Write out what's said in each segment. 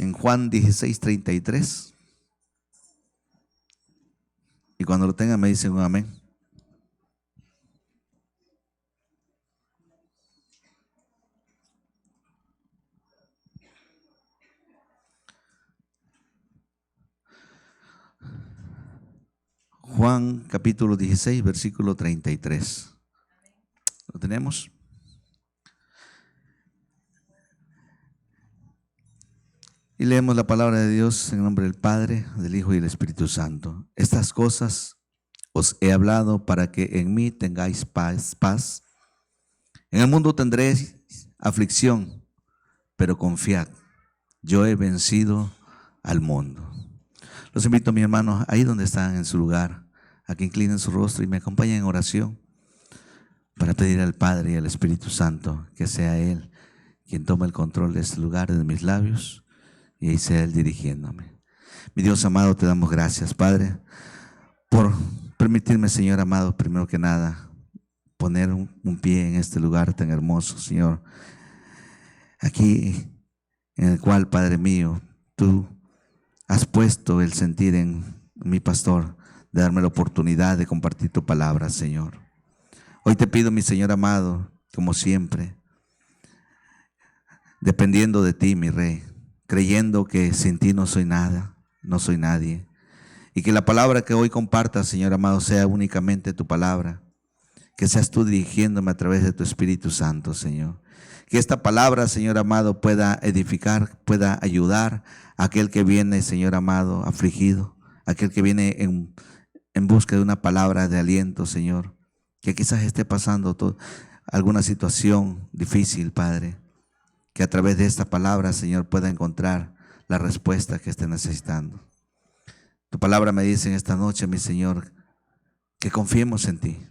en Juan 16:33. Y cuando lo tengan me dicen un amén. Juan capítulo 16, versículo 33. ¿Lo tenemos? Y leemos la palabra de Dios en nombre del Padre, del Hijo y del Espíritu Santo. Estas cosas os he hablado para que en mí tengáis paz. En el mundo tendréis aflicción, pero confiad, yo he vencido al mundo. Los invito, mis hermanos, ahí donde están en su lugar, a que inclinen su rostro y me acompañen en oración para pedir al Padre y al Espíritu Santo que sea Él quien tome el control de este lugar, de mis labios, y ahí sea Él dirigiéndome. Mi Dios amado, te damos gracias, Padre, por permitirme, Señor amado, primero que nada, poner un pie en este lugar tan hermoso, Señor, aquí en el cual, Padre mío, tú has puesto el sentir en mi pastor de darme la oportunidad de compartir tu palabra, Señor. Hoy te pido, mi Señor amado, como siempre, dependiendo de ti, mi Rey, creyendo que sin ti no soy nada, no soy nadie, y que la palabra que hoy compartas, Señor amado, sea únicamente tu palabra, que seas tú dirigiéndome a través de tu Espíritu Santo, Señor. Que esta palabra, Señor amado, pueda edificar, pueda ayudar a aquel que viene, Señor amado, afligido, aquel que viene en busca de una palabra de aliento, Señor, que quizás esté pasando alguna situación difícil, Padre, que a través de esta palabra, Señor, pueda encontrar la respuesta que esté necesitando. Tu palabra me dice en esta noche, mi Señor, que confiemos en ti,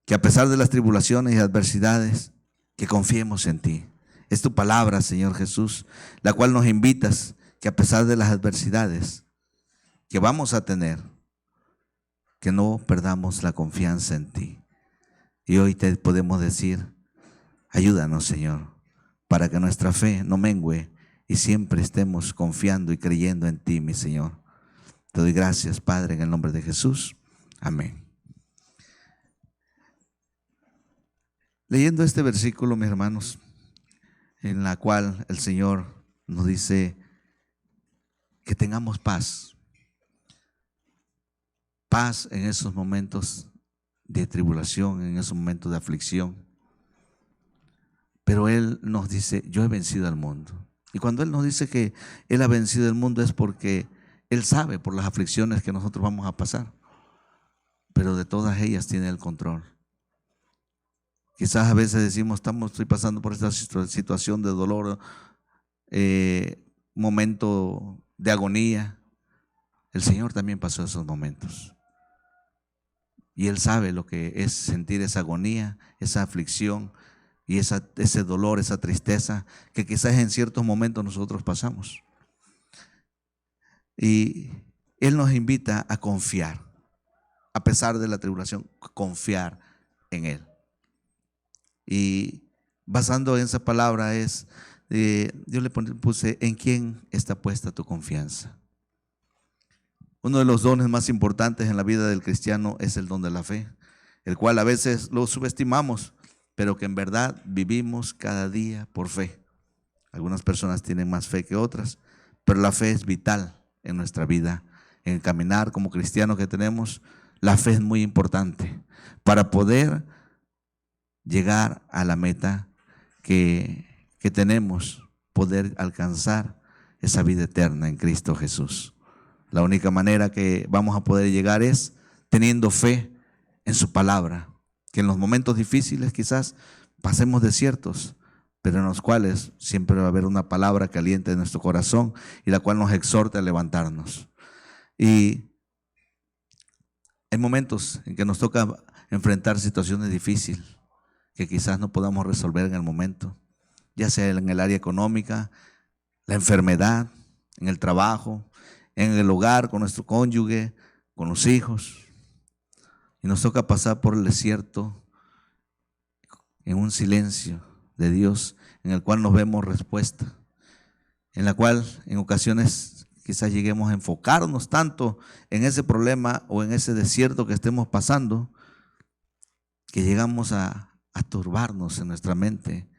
que a pesar de las tribulaciones y adversidades, que confiemos en ti. Es tu palabra, Señor Jesús, la cual nos invitas que a pesar de las adversidades que vamos a tener, que no perdamos la confianza en ti. Y hoy te podemos decir, ayúdanos, Señor, para que nuestra fe no mengüe y siempre estemos confiando y creyendo en ti, mi Señor. Te doy gracias, Padre, en el nombre de Jesús. Amén. Leyendo este versículo, mis hermanos, en la cual el Señor nos dice que tengamos paz. Paz en esos momentos de tribulación, en esos momentos de aflicción. Pero Él nos dice, yo he vencido al mundo. Y cuando Él nos dice que Él ha vencido el mundo es porque Él sabe por las aflicciones que nosotros vamos a pasar. Pero de todas ellas tiene el control. Quizás a veces decimos, estoy pasando por esta situación de dolor, momento de agonía. El Señor también pasó esos momentos. Y Él sabe lo que es sentir esa agonía, esa aflicción y ese dolor, esa tristeza que quizás en ciertos momentos nosotros pasamos. Y Él nos invita a confiar, a pesar de la tribulación, confiar en Él. Y basando en esa palabra yo le puse, ¿en quién está puesta tu confianza? Uno de los dones más importantes en la vida del cristiano es el don de la fe, el cual a veces lo subestimamos, pero que en verdad vivimos cada día por fe. Algunas personas tienen más fe que otras, pero la fe es vital en nuestra vida, en el caminar como cristianos que tenemos. La fe es muy importante para poder llegar a la meta que tenemos, poder alcanzar esa vida eterna en Cristo Jesús. La única manera que vamos a poder llegar es teniendo fe en su palabra, que en los momentos difíciles quizás pasemos desiertos, pero en los cuales siempre va a haber una palabra que aliente nuestro corazón y la cual nos exhorta a levantarnos. Y hay momentos en que nos toca enfrentar situaciones difíciles que quizás no podamos resolver en el momento, ya sea en el área económica, la enfermedad, en el trabajo, en el hogar, con nuestro cónyuge, con los hijos. Y nos toca pasar por el desierto en un silencio de Dios en el cual nos vemos respuesta. en la cual en ocasiones quizás lleguemos a enfocarnos tanto en ese problema o en ese desierto que estemos pasando, que llegamos a turbarnos en nuestra mente.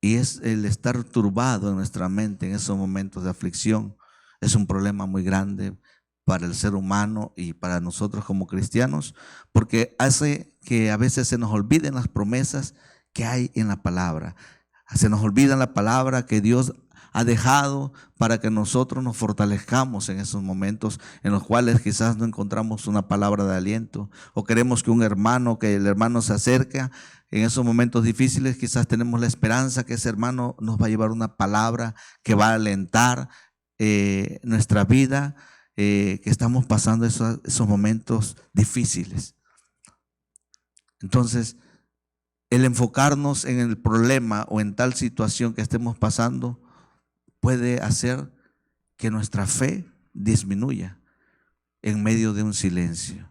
Y es el estar turbado en nuestra mente en esos momentos de aflicción, es un problema muy grande para el ser humano y para nosotros como cristianos, porque hace que a veces se nos olviden las promesas que hay en la palabra. Se nos olvida la palabra que Dios ha dejado para que nosotros nos fortalezcamos en esos momentos en los cuales quizás no encontramos una palabra de aliento, o queremos que el hermano se acerque. En esos momentos difíciles quizás tenemos la esperanza que ese hermano nos va a llevar una palabra que va a alentar nuestra vida, que estamos pasando esos momentos difíciles. Entonces, el enfocarnos en el problema o en tal situación que estemos pasando puede hacer que nuestra fe disminuya en medio de un silencio.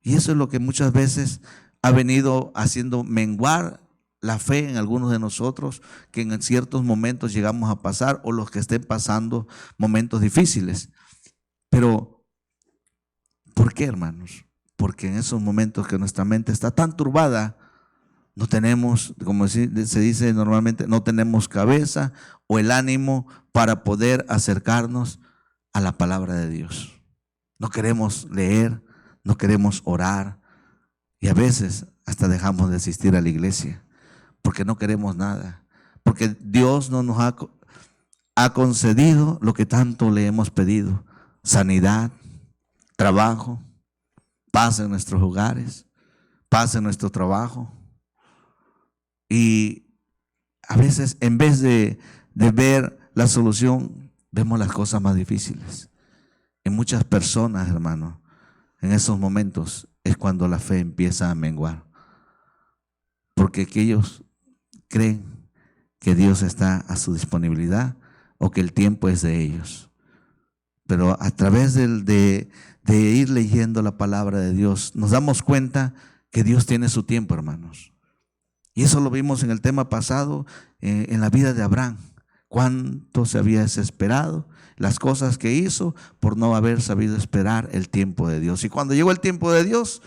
Y eso es lo que muchas veces ha venido haciendo menguar la fe en algunos de nosotros, que en ciertos momentos llegamos a pasar, o los que estén pasando momentos difíciles. Pero, ¿por qué, hermanos? Porque en esos momentos que nuestra mente está tan turbada, no tenemos, como se dice normalmente, no tenemos cabeza o el ánimo para poder acercarnos a la palabra de Dios. No queremos leer, no queremos orar, y a veces hasta dejamos de asistir a la iglesia porque no queremos nada, porque Dios no nos ha concedido lo que tanto le hemos pedido: sanidad, trabajo, paz en nuestros hogares, paz en nuestro trabajo. Y a veces, en vez de ver la solución, vemos las cosas más difíciles. En muchas personas, hermano, en esos momentos es cuando la fe empieza a menguar, porque ellos creen que Dios está a su disponibilidad o que el tiempo es de ellos. Pero a través de ir leyendo la palabra de Dios, nos damos cuenta que Dios tiene su tiempo, hermanos. Y eso lo vimos en el tema pasado, en la vida de Abraham. Cuánto se había desesperado, las cosas que hizo por no haber sabido esperar el tiempo de Dios. Y cuando llegó el tiempo de Dios,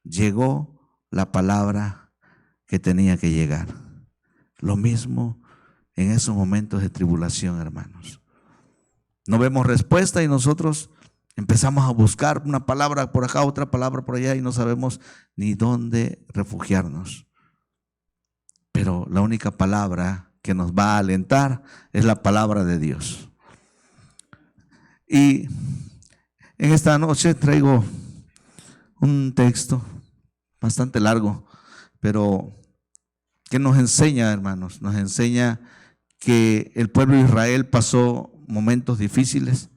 llegó la palabra que tenía que llegar. Lo mismo en esos momentos de tribulación, hermanos. No vemos respuesta y nosotros empezamos a buscar una palabra por acá, otra palabra por allá, y no sabemos ni dónde refugiarnos. Pero la única palabra que nos va a alentar es la palabra de Dios. Y en esta noche traigo un texto bastante largo, pero que nos enseña, hermanos, nos enseña que el pueblo de Israel pasó momentos difíciles,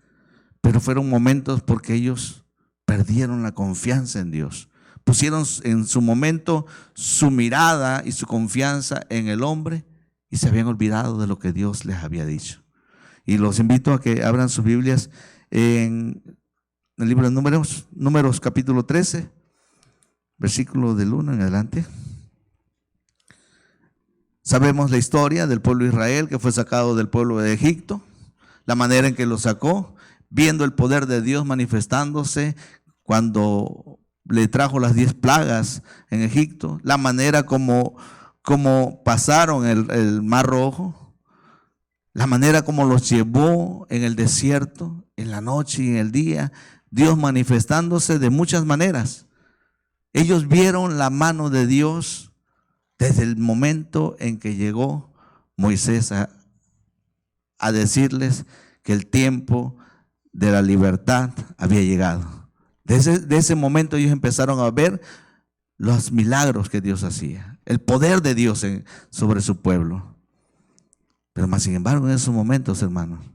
pero fueron momentos porque ellos perdieron la confianza en Dios. Pusieron en su momento su mirada y su confianza en el hombre y se habían olvidado de lo que Dios les había dicho. Y los invito a que abran sus Biblias en el libro de Números capítulo 13, versículo del 1 en adelante. Sabemos la historia del pueblo de Israel que fue sacado del pueblo de Egipto, la manera en que lo sacó, viendo el poder de Dios manifestándose cuando le trajo las 10 plagas en Egipto, la manera como pasaron el Mar Rojo, la manera como los llevó en el desierto, en la noche y en el día, Dios manifestándose de muchas maneras. Ellos vieron la mano de Dios desde el momento en que llegó Moisés a decirles que el tiempo de la libertad había llegado. De ese momento ellos empezaron a ver los milagros que Dios hacía, el poder de Dios sobre su pueblo. Pero más sin embargo, en esos momentos, hermanos,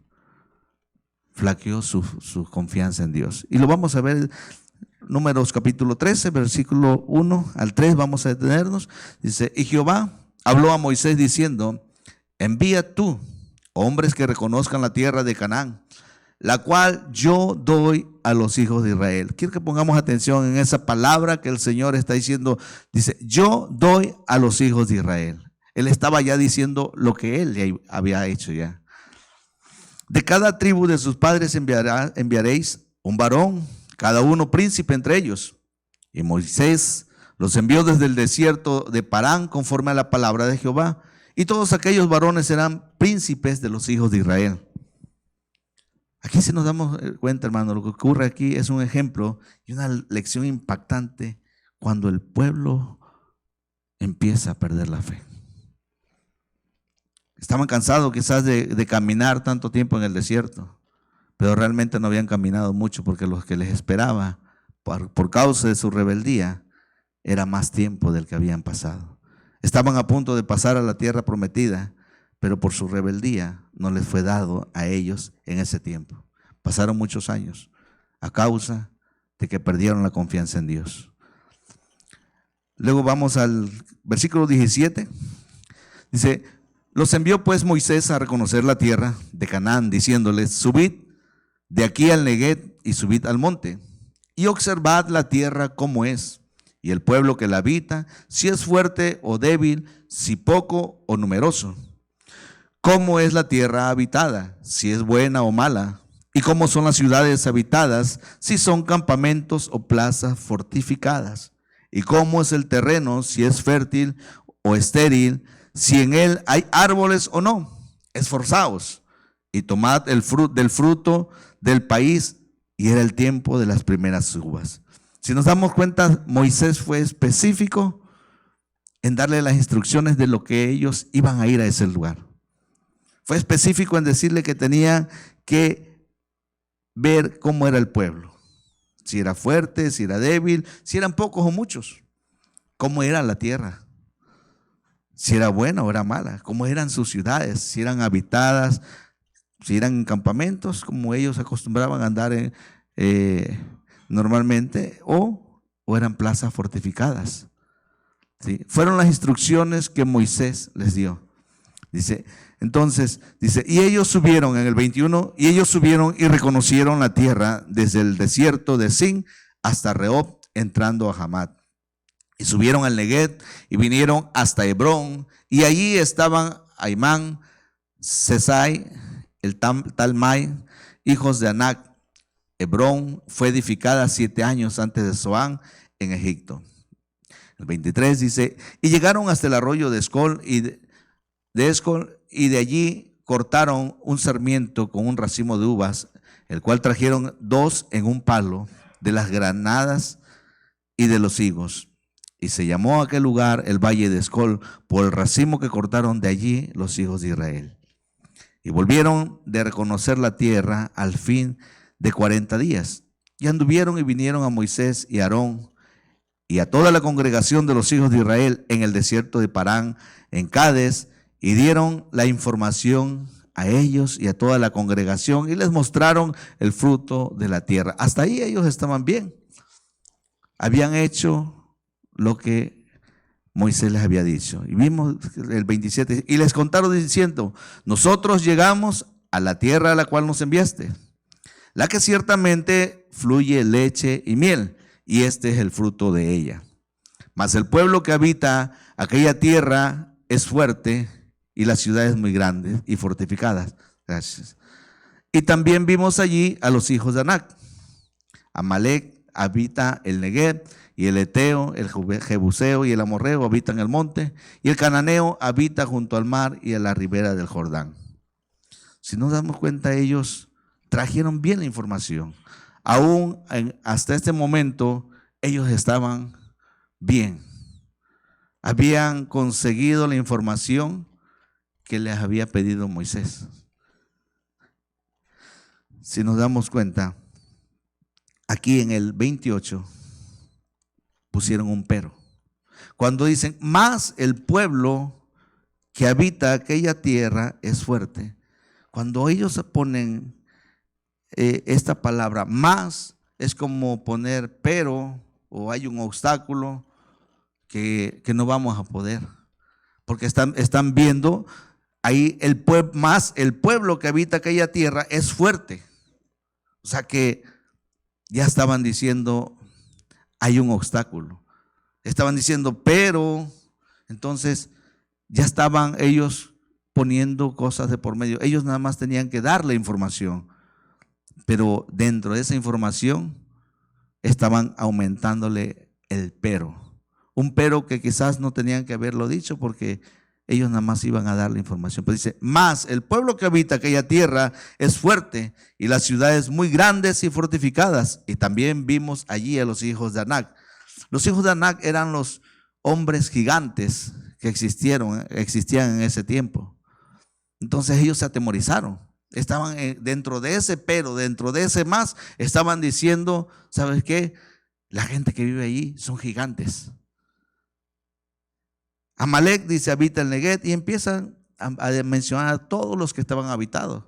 flaqueó su confianza en Dios. Y lo vamos a ver, Números capítulo 13, versículo 1 al 3, vamos a detenernos. Dice: y Jehová habló a Moisés diciendo: envía tú hombres que reconozcan la tierra de Canaán, la cual yo doy a los hijos de Israel. Quiero que pongamos atención en esa palabra que el Señor está diciendo. Dice: yo doy a los hijos de Israel. Él estaba ya diciendo lo que él había hecho ya. De cada tribu de sus padres enviaréis un varón, cada uno príncipe entre ellos. Y Moisés los envió desde el desierto de Parán conforme a la palabra de Jehová. Y todos aquellos varones serán príncipes de los hijos de Israel. Aquí si nos damos cuenta, hermano, lo que ocurre aquí es un ejemplo y una lección impactante cuando el pueblo empieza a perder la fe. Estaban cansados quizás de caminar tanto tiempo en el desierto, pero realmente no habían caminado mucho porque lo que les esperaba por causa de su rebeldía era más tiempo del que habían pasado. Estaban a punto de pasar a la tierra prometida, pero por su rebeldía no les fue dado a ellos en ese tiempo. Pasaron muchos años a causa de que perdieron la confianza en Dios. Luego vamos al versículo 17. Dice: los envió pues Moisés a reconocer la tierra de Canaán, diciéndoles: subid de aquí al Neguet y subid al monte, y observad la tierra cómo es, y el pueblo que la habita, si es fuerte o débil, si poco o numeroso. Cómo es la tierra habitada, si es buena o mala, y cómo son las ciudades habitadas, si son campamentos o plazas fortificadas, y cómo es el terreno, si es fértil o estéril, si en él hay árboles o no. Esforzaos y tomad del fruto del país. Y era el tiempo de las primeras uvas. Si nos damos cuenta, Moisés fue específico en darle las instrucciones de lo que ellos iban a ir a ese lugar. Fue específico en decirle que tenían que ver cómo era el pueblo. Si era fuerte, si era débil, si eran pocos o muchos. Cómo era la tierra. Si era buena o era mala. Cómo eran sus ciudades, si eran habitadas, si eran campamentos, como ellos acostumbraban a andar normalmente, o eran plazas fortificadas. ¿Sí? Fueron las instrucciones que Moisés les dio. Dice, entonces, dice, y ellos subieron en el 21, y ellos subieron y reconocieron la tierra desde el desierto de Sin hasta Rehob, entrando a Hamat. Y subieron al Neguet y vinieron hasta Hebrón, y allí estaban Aimán, Sesai, el Talmai, hijos de Anac. Hebrón fue edificada 7 años antes de Zoán en Egipto. El 23 dice, y llegaron hasta el arroyo de Escol y de allí cortaron un sarmiento con un racimo de uvas, el cual trajeron 2 en un palo de las granadas y de los higos. Y se llamó aquel lugar el valle de Escol por el racimo que cortaron de allí los hijos de Israel. Y volvieron de reconocer la tierra al fin de 40 días. Y anduvieron y vinieron a Moisés y a Aarón y a toda la congregación de los hijos de Israel en el desierto de Parán, en Cades, y dieron la información a ellos y a toda la congregación y les mostraron el fruto de la tierra. Hasta ahí ellos estaban bien. Habían hecho lo que Moisés les había dicho. Y vimos el 27, y les contaron diciendo: nosotros llegamos a la tierra a la cual nos enviaste, la que ciertamente fluye leche y miel, y este es el fruto de ella. Mas el pueblo que habita aquella tierra es fuerte, y las ciudades muy grandes y fortificadas. Gracias. Y también vimos allí a los hijos de Anac. Amalek habita el Negueb, y el Eteo, el Jebuseo y el Amorreo habitan el monte, y el Cananeo habita junto al mar y a la ribera del Jordán. Si nos damos cuenta, ellos trajeron bien la información. Aún hasta este momento, ellos estaban bien. Habían conseguido la información que les había pedido Moisés. Si nos damos cuenta, aquí en el 28 pusieron un pero. Cuando dicen, más el pueblo que habita aquella tierra es fuerte. Cuando ellos ponen esta palabra más, es como poner pero, o hay un obstáculo que no vamos a poder. Porque están viendo ahí más el pueblo que habita aquella tierra es fuerte. O sea que ya estaban diciendo, hay un obstáculo. Estaban diciendo, pero, entonces ya estaban ellos poniendo cosas de por medio. Ellos nada más tenían que dar la información, pero dentro de esa información estaban aumentándole el pero. Un pero que quizás no tenían que haberlo dicho porque ellos nada más iban a dar la información. Pero dice, más el pueblo que habita aquella tierra es fuerte y las ciudades muy grandes y fortificadas. Y también vimos allí a los hijos de Anac. Los hijos de Anac eran los hombres gigantes que existían en ese tiempo. Entonces ellos se atemorizaron. Estaban dentro de ese pero, dentro de ese más, estaban diciendo, ¿sabes qué? La gente que vive allí son gigantes. Amalek, dice, habita el Neguet, y empiezan a mencionar a todos los que estaban habitados.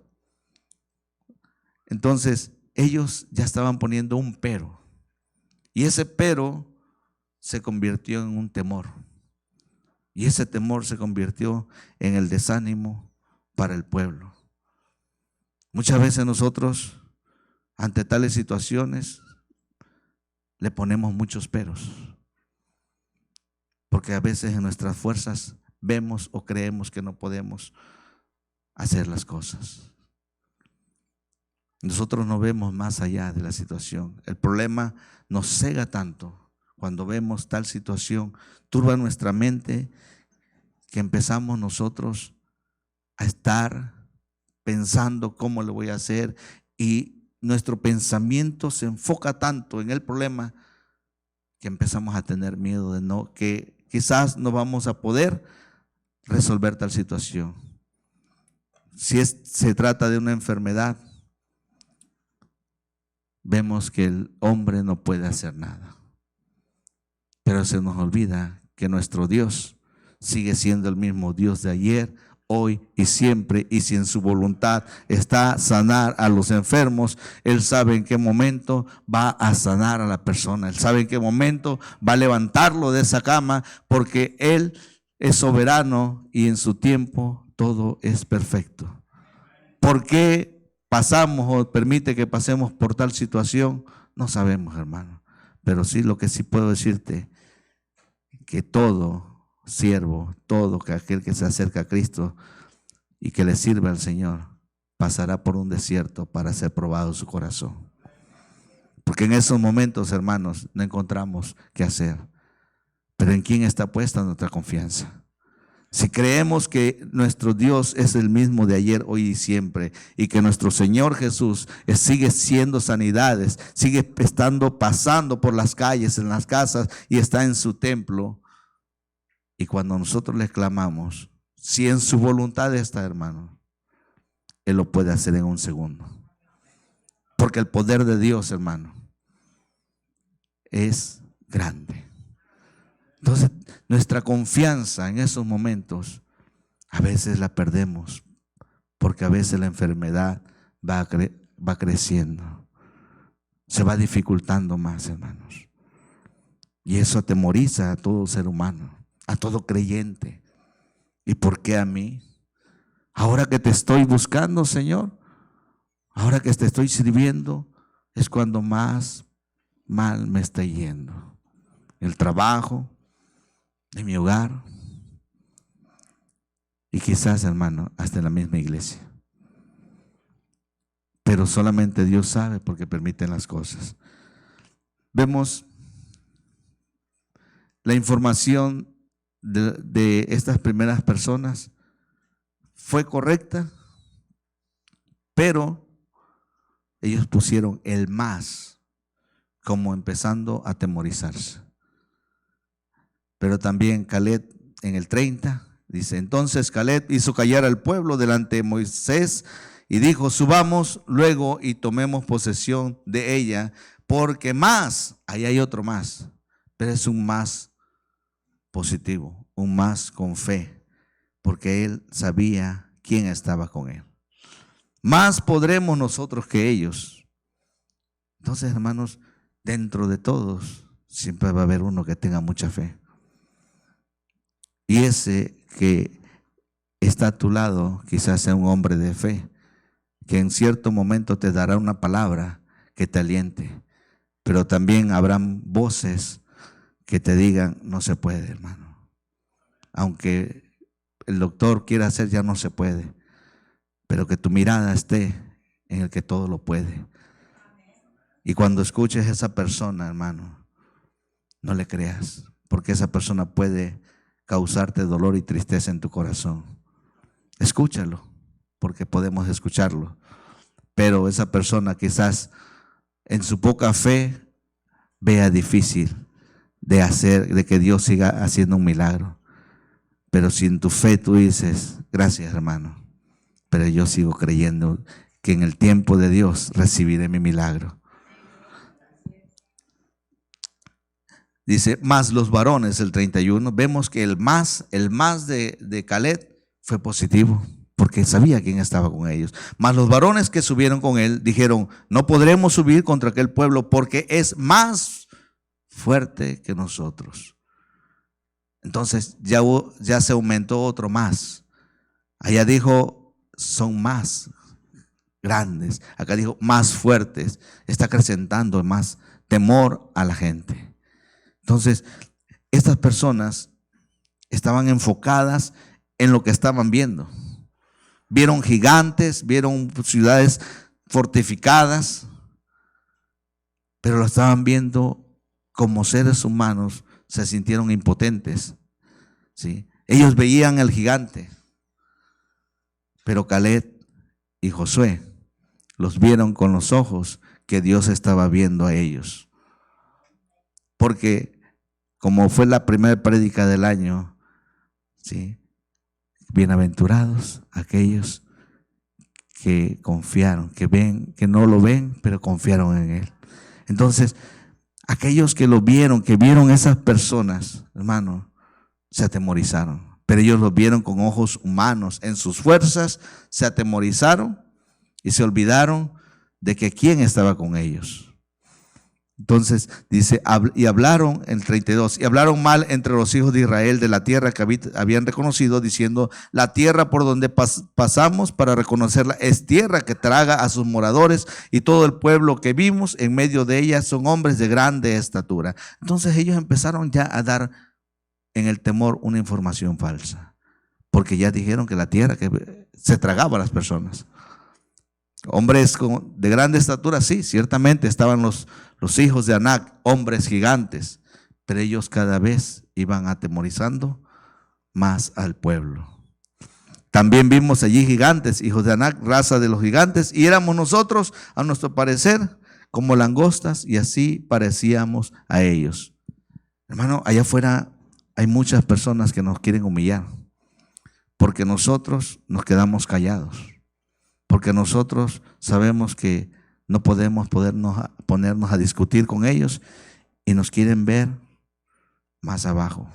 Entonces ellos ya estaban poniendo un pero, y ese pero se convirtió en un temor, y ese temor se convirtió en el desánimo para el pueblo. Muchas veces nosotros, ante tales situaciones, le ponemos muchos peros, porque a veces en nuestras fuerzas vemos o creemos que no podemos hacer las cosas. Nosotros no vemos más allá de la situación. El problema nos cega tanto cuando vemos tal situación, turba nuestra mente, que empezamos nosotros a estar pensando cómo le voy a hacer, y nuestro pensamiento se enfoca tanto en el problema que empezamos a tener miedo de que quizás no vamos a poder resolver tal situación. Si se trata de una enfermedad, vemos que el hombre no puede hacer nada, pero se nos olvida que nuestro Dios sigue siendo el mismo Dios de ayer, hoy y siempre, y si en su voluntad está sanar a los enfermos, Él sabe en qué momento va a sanar a la persona, Él sabe en qué momento va a levantarlo de esa cama, porque Él es soberano y en su tiempo todo es perfecto. ¿Por qué pasamos o permite que pasemos por tal situación? No sabemos, hermano, pero sí, lo que sí puedo decirte, que todo siervo, todo aquel que se acerca a Cristo y que le sirve al Señor, pasará por un desierto para ser probado su corazón. Porque en esos momentos, hermanos, no encontramos qué hacer. Pero ¿en quién está puesta nuestra confianza? Si creemos que nuestro Dios es el mismo de ayer, hoy y siempre, y que nuestro Señor Jesús sigue siendo sanidades, sigue pasando por las calles, en las casas, y está en su templo, y cuando nosotros le clamamos, si en su voluntad está, hermano, Él lo puede hacer en un segundo. Porque el poder de Dios, hermano, es grande. Entonces, nuestra confianza en esos momentos a veces la perdemos, porque a veces la enfermedad va creciendo, se va dificultando más, hermanos. Y eso atemoriza a todo ser humano, a todo creyente. ¿Y por qué a mí? Ahora que te estoy buscando, Señor, ahora que te estoy sirviendo, es cuando más mal me está yendo. El trabajo, en mi hogar, y quizás, hermano, hasta en la misma iglesia. Pero solamente Dios sabe, porque permite las cosas. Vemos la información de estas primeras personas fue correcta, pero ellos pusieron el más, como empezando a atemorizarse. Pero también Caleb, en el 30, dice: entonces Caleb hizo callar al pueblo delante de Moisés y dijo: subamos luego y tomemos posesión de ella, porque más, ahí hay otro más, pero es un más positivo, un más con fe, porque él sabía quién estaba con él. Más podremos nosotros que ellos. Entonces, hermanos, dentro de todos siempre va a haber uno que tenga mucha fe. Y ese que está a tu lado quizás sea un hombre de fe, que en cierto momento te dará una palabra que te aliente, pero también habrán voces que te digan: no se puede, hermano. Aunque el doctor quiere hacer ya no se puede, pero que tu mirada esté en el que todo lo puede. Y cuando escuches a esa persona, hermano, no le creas, porque esa persona puede causarte dolor y tristeza en tu corazón. Escúchalo, porque podemos escucharlo, pero esa persona quizás en su poca fe vea difícil de que Dios siga haciendo un milagro. Pero si en tu fe tú dices, gracias hermano, pero yo sigo creyendo que en el tiempo de Dios recibiré mi milagro. Dice, más los varones, el 31, vemos que el más de Caleb fue positivo, porque sabía quién estaba con ellos. Mas los varones que subieron con él dijeron, no podremos subir contra aquel pueblo porque es más fuerte que nosotros. Entonces ya se aumentó otro más. Allá dijo, son más grandes. Acá dijo, más fuertes. Está acrecentando más temor a la gente. Entonces, estas personas estaban enfocadas en lo que estaban viendo. Vieron gigantes, vieron ciudades fortificadas, pero lo estaban viendo como seres humanos, se sintieron impotentes, ¿sí? Ellos veían el gigante, pero Caleb y Josué los vieron con los ojos que Dios estaba viendo a ellos. Porque como fue la primera prédica del año, ¿sí? Bienaventurados aquellos que confiaron, que ven, que no lo ven, pero confiaron en él. Entonces, aquellos que lo vieron, que vieron esas personas, hermano, se atemorizaron. Pero ellos lo vieron con ojos humanos, en sus fuerzas, se atemorizaron y se olvidaron de que quién estaba con ellos. Entonces dice, y hablaron en el 32, y hablaron mal entre los hijos de Israel de la tierra que habían reconocido, diciendo, la tierra por donde pasamos para reconocerla es tierra que traga a sus moradores, y todo el pueblo que vimos en medio de ella son hombres de grande estatura. Entonces ellos empezaron ya a dar en el temor una información falsa, porque ya dijeron que la tierra que se tragaba a las personas. Hombres de grande estatura, sí, ciertamente estaban los hijos de Anac, hombres gigantes, pero ellos cada vez iban atemorizando más al pueblo. También vimos allí gigantes, hijos de Anac, raza de los gigantes, y éramos nosotros, a nuestro parecer, como langostas, y así parecíamos a ellos. Hermano, allá afuera hay muchas personas que nos quieren humillar, porque nosotros nos quedamos callados. Porque nosotros sabemos que no podemos ponernos a discutir con ellos y nos quieren ver más abajo.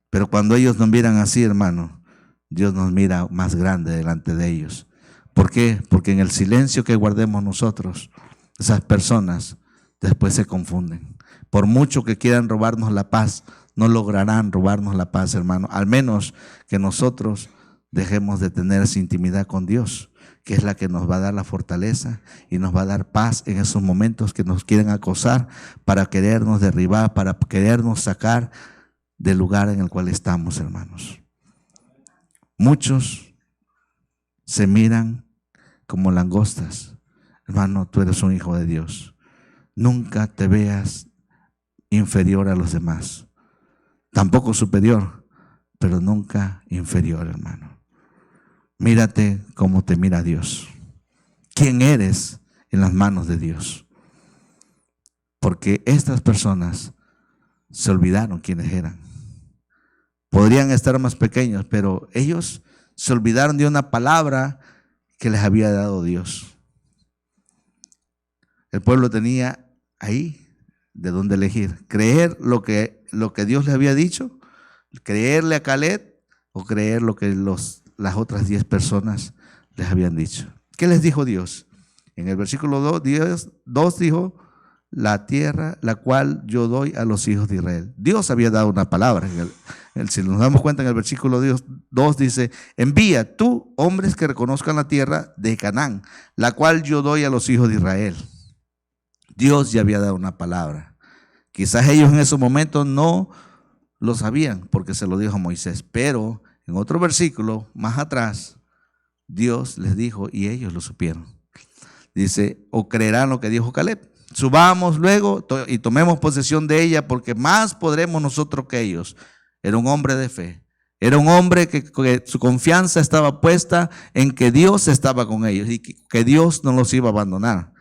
Pero cuando ellos nos miran así, hermano, Dios nos mira más grande delante de ellos. ¿Por qué? Porque en el silencio que guardemos nosotros, esas personas después se confunden. Por mucho que quieran robarnos la paz, no lograrán robarnos la paz, hermano. Al menos que nosotros dejemos de tener esa intimidad con Dios, que es la que nos va a dar la fortaleza y nos va a dar paz en esos momentos que nos quieren acosar para querernos derribar, para querernos sacar del lugar en el cual estamos, hermanos. Muchos se miran como langostas. Hermano, tú eres un hijo de Dios. Nunca te veas inferior a los demás. Tampoco superior, pero nunca inferior, hermano. Mírate como te mira Dios. ¿Quién eres en las manos de Dios? Porque estas personas se olvidaron quiénes eran. Podrían estar más pequeños, pero ellos se olvidaron de una palabra que les había dado Dios. El pueblo tenía ahí de dónde elegir. Creer lo que Dios les había dicho, creerle a Caleb o creer lo que las otras 10 personas les habían dicho. ¿Qué les dijo Dios? En el versículo 2 dijo, la tierra la cual yo doy a los hijos de Israel. Dios había dado una palabra. Si nos damos cuenta, en el versículo 2 dice, envía tú hombres que reconozcan la tierra de Canaán, la cual yo doy a los hijos de Israel. Dios ya había dado una palabra. Quizás ellos en esos momentos no lo sabían porque se lo dijo a Moisés, pero en otro versículo más atrás, Dios les dijo y ellos lo supieron. Dice, o creerán lo que dijo Caleb. Subamos luego y tomemos posesión de ella, porque más podremos nosotros que ellos. Era un hombre de fe. Era un hombre que su confianza estaba puesta en que Dios estaba con ellos y que Dios no los iba a abandonar.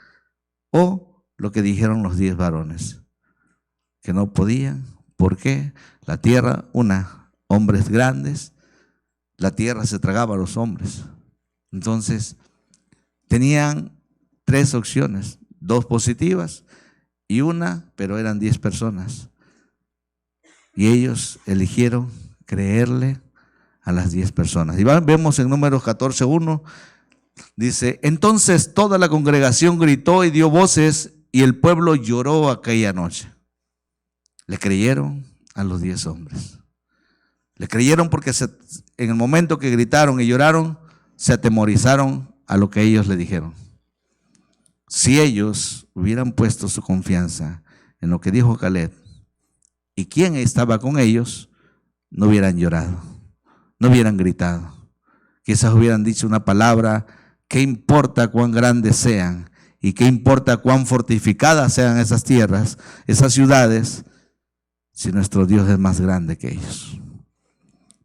O lo que dijeron los 10 varones, que no podían. ¿Por qué? La tierra, hombres grandes, la tierra se tragaba a los hombres. Entonces, tenían 3 opciones, 2 positivas y una, pero eran 10 personas. Y ellos eligieron creerle a las 10 personas. Y vemos en Números 14:1, dice, entonces toda la congregación gritó y dio voces y el pueblo lloró aquella noche. Le creyeron a los 10 hombres. Le creyeron porque en el momento que gritaron y lloraron, se atemorizaron a lo que ellos le dijeron. Si ellos hubieran puesto su confianza en lo que dijo Caleb y quién estaba con ellos, no hubieran llorado, no hubieran gritado. Quizás hubieran dicho una palabra: ¿qué importa cuán grandes sean y qué importa cuán fortificadas sean esas tierras, esas ciudades, si nuestro Dios es más grande que ellos?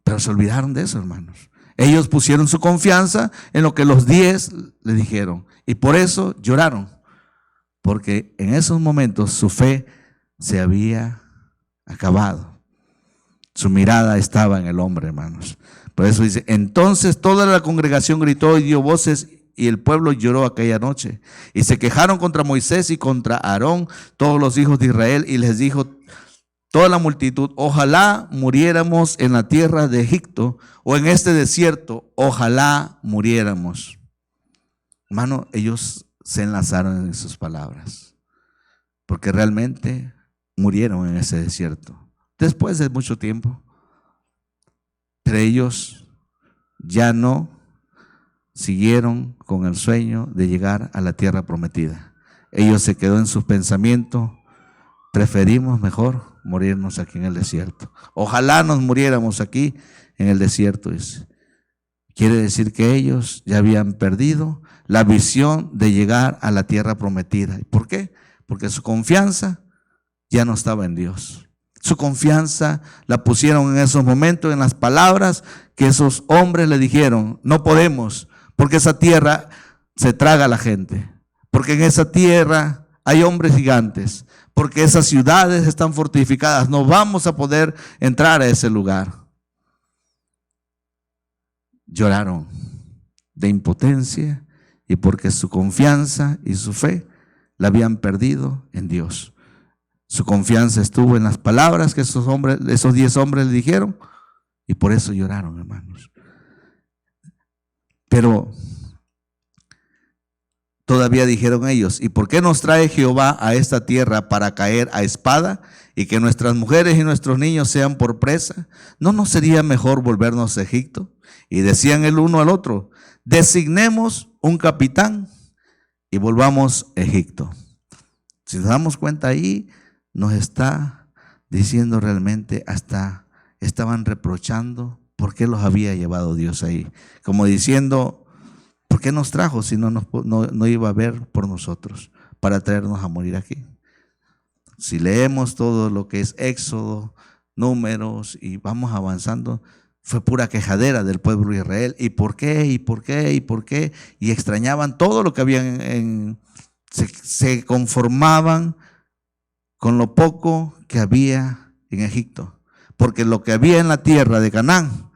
Pero se olvidaron de eso, hermanos. Ellos pusieron su confianza en lo que los 10 le dijeron y por eso lloraron, porque en esos momentos su fe se había acabado. Su mirada estaba en el hombre, hermanos. Por eso dice, entonces toda la congregación gritó y dio voces y el pueblo lloró aquella noche. Y se quejaron contra Moisés y contra Aarón todos los hijos de Israel y les dijo toda la multitud, ojalá muriéramos en la tierra de Egipto o en este desierto, ojalá muriéramos. Hermano, ellos se enlazaron en sus palabras, porque realmente murieron en ese desierto, después de mucho tiempo. Pero ellos ya no siguieron con el sueño de llegar a la tierra prometida. Ellos se quedó en sus pensamientos, preferimos mejor morirnos aquí en el desierto. Ojalá nos muriéramos aquí en el desierto, dice. Quiere decir que ellos ya habían perdido la visión de llegar a la tierra prometida. ¿Por qué? Porque su confianza ya no estaba en Dios. Su confianza la pusieron en esos momentos en las palabras que esos hombres le dijeron. No podemos, porque esa tierra se traga a la gente, porque en esa tierra hay hombres gigantes, porque esas ciudades están fortificadas, no vamos a poder entrar a ese lugar. Lloraron de impotencia y porque su confianza y su fe la habían perdido en Dios. Su confianza estuvo en las palabras que esos 10 hombres le dijeron y por eso lloraron, hermanos. Pero todavía dijeron ellos, ¿y por qué nos trae Jehová a esta tierra para caer a espada y que nuestras mujeres y nuestros niños sean por presa? ¿No nos sería mejor volvernos a Egipto? Y decían el uno al otro, designemos un capitán y volvamos a Egipto. Si nos damos cuenta ahí, nos está diciendo realmente, hasta estaban reprochando por qué los había llevado Dios ahí. Como diciendo, ¿por qué nos trajo si no iba a ver por nosotros para traernos a morir aquí? Si leemos todo lo que es Éxodo, Números y vamos avanzando, fue pura quejadera del pueblo de Israel. ¿Y por qué? ¿Y por qué? ¿Y por qué? Y extrañaban todo lo que habían, se conformaban con lo poco que había en Egipto, porque lo que había en la tierra de Canaán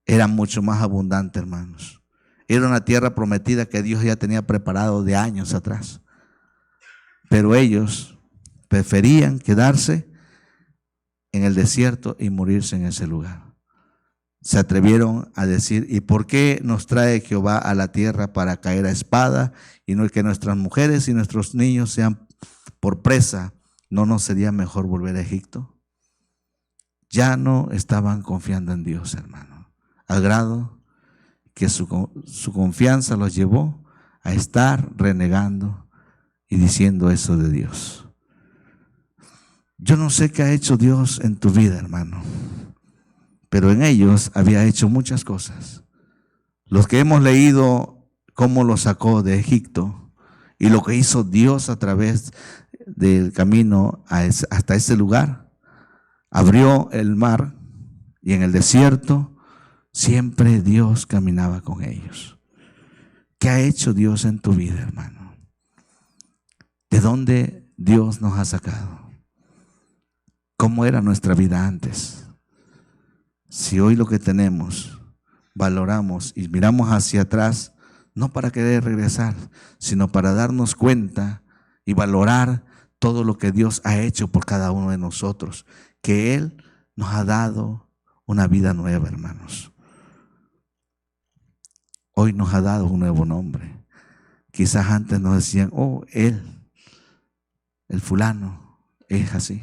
era mucho más abundante, hermanos. Era una tierra prometida que Dios ya tenía preparado de años atrás. Pero ellos preferían quedarse en el desierto y morirse en ese lugar. Se atrevieron a decir, ¿y por qué nos trae Jehová a la tierra para caer a espada y no que nuestras mujeres y nuestros niños sean por presa? ¿No nos sería mejor volver a Egipto? Ya no estaban confiando en Dios, hermano, al grado que su confianza los llevó a estar renegando y diciendo eso de Dios. Yo no sé qué ha hecho Dios en tu vida, hermano, pero en ellos había hecho muchas cosas. Los que hemos leído cómo los sacó de Egipto y lo que hizo Dios a través del camino hasta ese lugar, abrió el mar y en el desierto siempre Dios caminaba con ellos. ¿Qué ha hecho Dios en tu vida, hermano? ¿De dónde Dios nos ha sacado? ¿Cómo era nuestra vida antes? Si hoy lo que tenemos valoramos y miramos hacia atrás, no para querer regresar, sino para darnos cuenta y valorar todo lo que Dios ha hecho por cada uno de nosotros, que Él nos ha dado una vida nueva, hermanos. Hoy nos ha dado un nuevo nombre. Quizás antes nos decían, oh, él, el fulano, es así,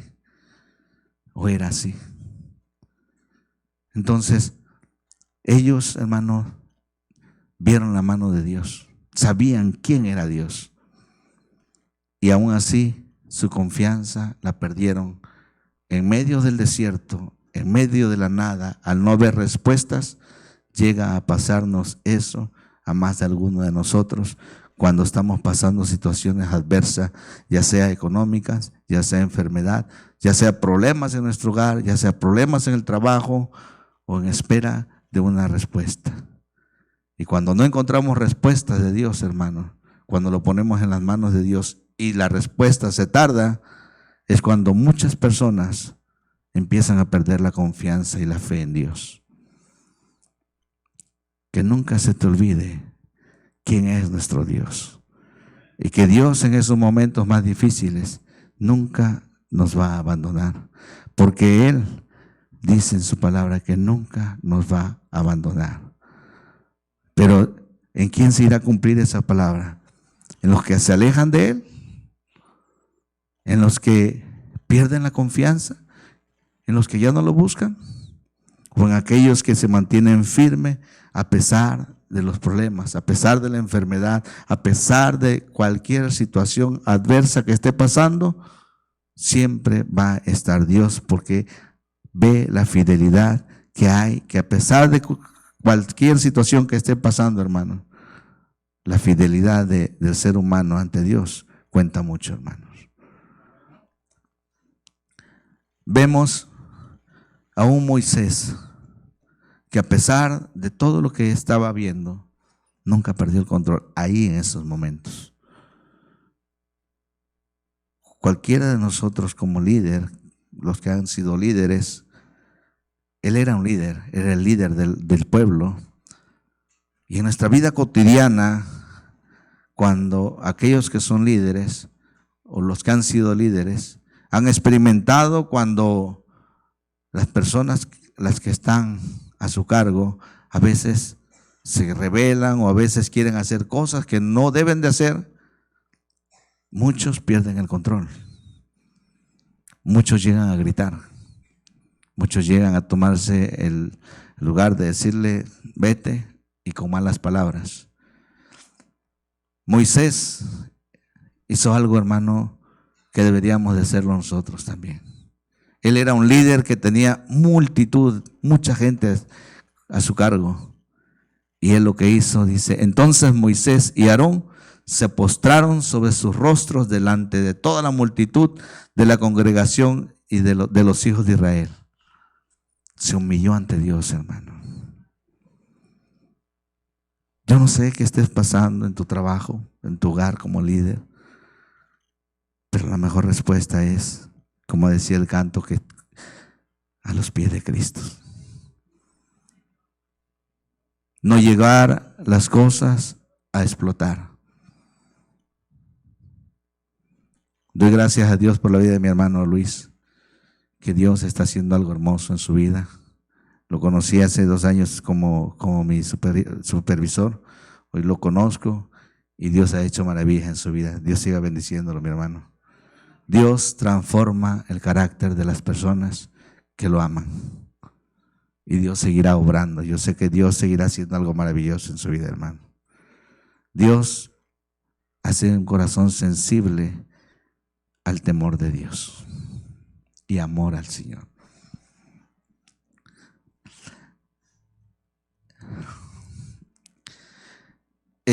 o era así. Entonces, ellos, hermanos, vieron la mano de Dios, sabían quién era Dios. Y aún así, su confianza la perdieron en medio del desierto, en medio de la nada. Al no haber respuestas, llega a pasarnos eso a más de alguno de nosotros cuando estamos pasando situaciones adversas, ya sea económicas, ya sea enfermedad, ya sea problemas en nuestro hogar, ya sea problemas en el trabajo o en espera de una respuesta. Y cuando no encontramos respuestas de Dios, hermano, cuando lo ponemos en las manos de Dios y la respuesta se tarda, es cuando muchas personas empiezan a perder la confianza y la fe en Dios. Que nunca se te olvide quién es nuestro Dios. Y que Dios en esos momentos más difíciles nunca nos va a abandonar. Porque Él dice en su palabra que nunca nos va a abandonar. Pero ¿en quién se irá a cumplir esa palabra? ¿En los que se alejan de Él? ¿En los que pierden la confianza? ¿En los que ya no lo buscan? ¿O en aquellos que se mantienen firmes a pesar de los problemas, a pesar de la enfermedad, a pesar de cualquier situación adversa que esté pasando? Siempre va a estar Dios, porque ve la fidelidad que hay, que a pesar de cualquier situación que esté pasando, hermano, la fidelidad del ser humano ante Dios cuenta mucho, hermanos. Vemos a un Moisés que a pesar de todo lo que estaba viendo, nunca perdió el control ahí en esos momentos. Cualquiera de nosotros como líder, los que han sido líderes, él era un líder, era el líder del pueblo. Y en nuestra vida cotidiana, cuando aquellos que son líderes o los que han sido líderes han experimentado cuando las personas, las que están a su cargo, a veces se rebelan o a veces quieren hacer cosas que no deben de hacer, muchos pierden el control. Muchos llegan a gritar. Muchos llegan a tomarse el lugar de decirle, vete, y con malas palabras. Moisés hizo algo, hermano, que deberíamos de hacerlo nosotros también. Él era un líder que tenía multitud, mucha gente a su cargo. Y él lo que hizo, dice, entonces Moisés y Aarón se postraron sobre sus rostros delante de toda la multitud de la congregación y de los hijos de Israel. Se humilló ante Dios, hermano. Yo no sé qué estés pasando en tu trabajo, en tu hogar como líder, pero la mejor respuesta es, como decía el canto, que a los pies de Cristo. No llegar las cosas a explotar. Doy gracias a Dios por la vida de mi hermano Luis, que Dios está haciendo algo hermoso en su vida. Lo conocí hace 2 años como mi supervisor. Hoy lo conozco y Dios ha hecho maravillas en su vida. Dios siga bendiciéndolo, mi hermano. Dios transforma el carácter de las personas que lo aman. Y Dios seguirá obrando. Yo sé que Dios seguirá haciendo algo maravilloso en su vida, hermano. Dios hace un corazón sensible al temor de Dios y amor al Señor.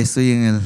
estoy en el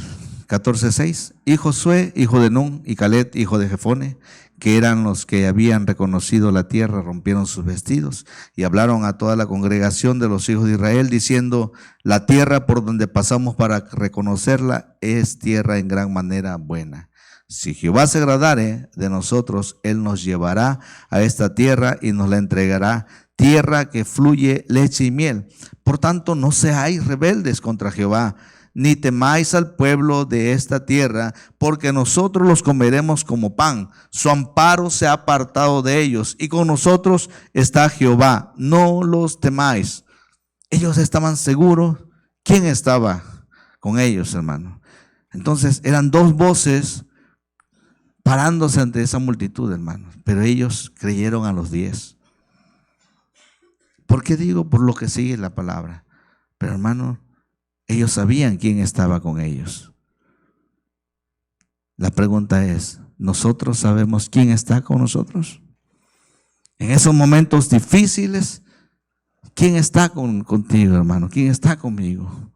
14:6. Y Josué, hijo de Nun, y Caleb, hijo de Jefone, que eran los que habían reconocido la tierra, rompieron sus vestidos y hablaron a toda la congregación de los hijos de Israel, diciendo: la tierra por donde pasamos para reconocerla es tierra en gran manera buena. Si Jehová se agradare de nosotros, él nos llevará a esta tierra y nos la entregará, tierra que fluye leche y miel. Por tanto, no seáis rebeldes contra Jehová, ni temáis al pueblo de esta tierra, porque nosotros los comeremos como pan. Su amparo se ha apartado de ellos, y con nosotros está Jehová. No los temáis. Ellos estaban seguros. ¿Quién estaba con ellos, hermano? Entonces eran dos voces parándose ante esa multitud, hermanos, pero ellos creyeron a los 10. ¿Por qué digo? Por lo que sigue la palabra. Pero, hermano, ellos sabían quién estaba con ellos. La pregunta es: ¿nosotros sabemos quién está con nosotros? En esos momentos difíciles, ¿quién está contigo, hermano? ¿Quién está conmigo?